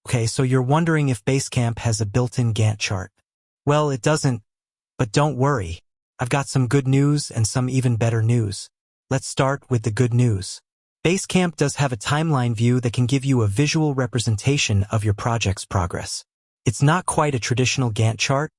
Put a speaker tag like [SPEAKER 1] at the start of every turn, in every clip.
[SPEAKER 1] Okay, so you're wondering if Basecamp has a built-in Gantt chart. Well, it doesn't, but don't worry. I've got some good news and some even better news. Let's start with the good news. Basecamp does have a timeline view that can give you a visual representation of your project's progress. It's not quite a traditional Gantt chart,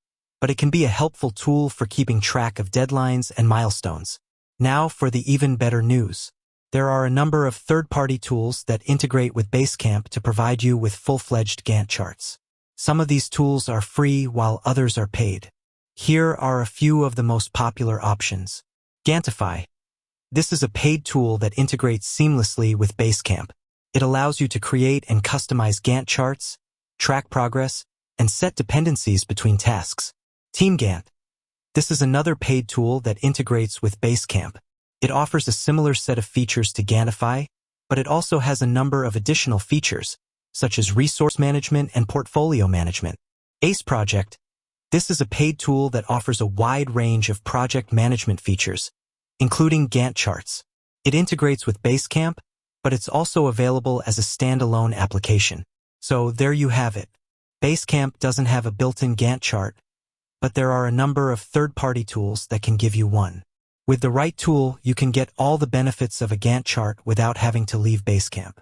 [SPEAKER 1] but it can be a helpful tool for keeping track of deadlines and milestones. Now for the even better news. There are a number of third-party tools that integrate with Basecamp to provide you with full-fledged Gantt charts. Some of these tools are free while others are paid. Here are a few of the most popular options. Ganntify. This is a paid tool that integrates seamlessly with Basecamp. It allows you to create and customize Gantt charts, track progress, and set dependencies between tasks. Team Gantt. This is another paid tool that integrates with Basecamp. It offers a similar set of features to Ganntify, but it also has a number of additional features, such as resource management and portfolio management. Ace Project. This is a paid tool that offers a wide range of project management features, including Gantt charts. It integrates with Basecamp, but it's also available as a standalone application. So there you have it. Basecamp doesn't have a built-in Gantt chart, but there are a number of third-party tools that can give you one. With the right tool, you can get all the benefits of a Gantt chart without having to leave Basecamp.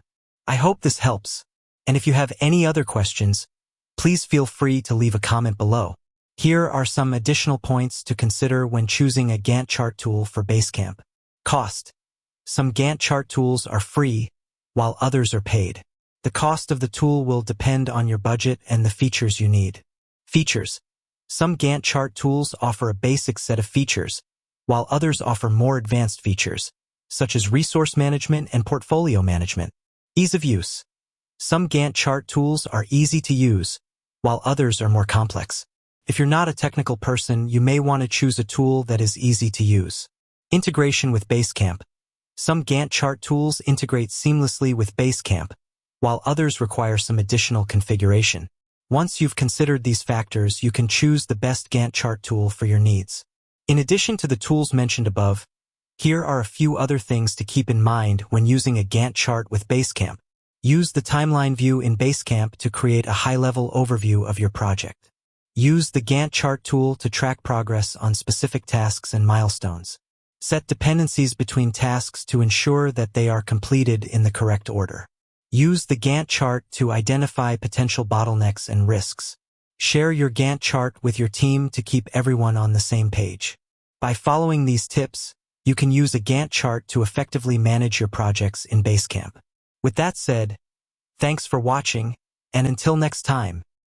[SPEAKER 1] I hope this helps. And if you have any other questions, please feel free to leave a comment below. Here are some additional points to consider when choosing a Gantt chart tool for Basecamp. Cost. Some Gantt chart tools are free, while others are paid. The cost of the tool will depend on your budget and the features you need. Features. Some Gantt chart tools offer a basic set of features, while others offer more advanced features, such as resource management and portfolio management. Ease of use. Some Gantt chart tools are easy to use, while others are more complex. If you're not a technical person, you may want to choose a tool that is easy to use. Integration with Basecamp. Some Gantt chart tools integrate seamlessly with Basecamp, while others require some additional configuration. Once you've considered these factors, you can choose the best Gantt chart tool for your needs. In addition to the tools mentioned above, here are a few other things to keep in mind when using a Gantt chart with Basecamp. Use the timeline view in Basecamp to create a high-level overview of your project. Use the Gantt chart tool to track progress on specific tasks and milestones. Set dependencies between tasks to ensure that they are completed in the correct order. Use the Gantt chart to identify potential bottlenecks and risks. Share your Gantt chart with your team to keep everyone on the same page. By following these tips, you can use a Gantt chart to effectively manage your projects in Basecamp. With that said, thanks for watching, and until next time.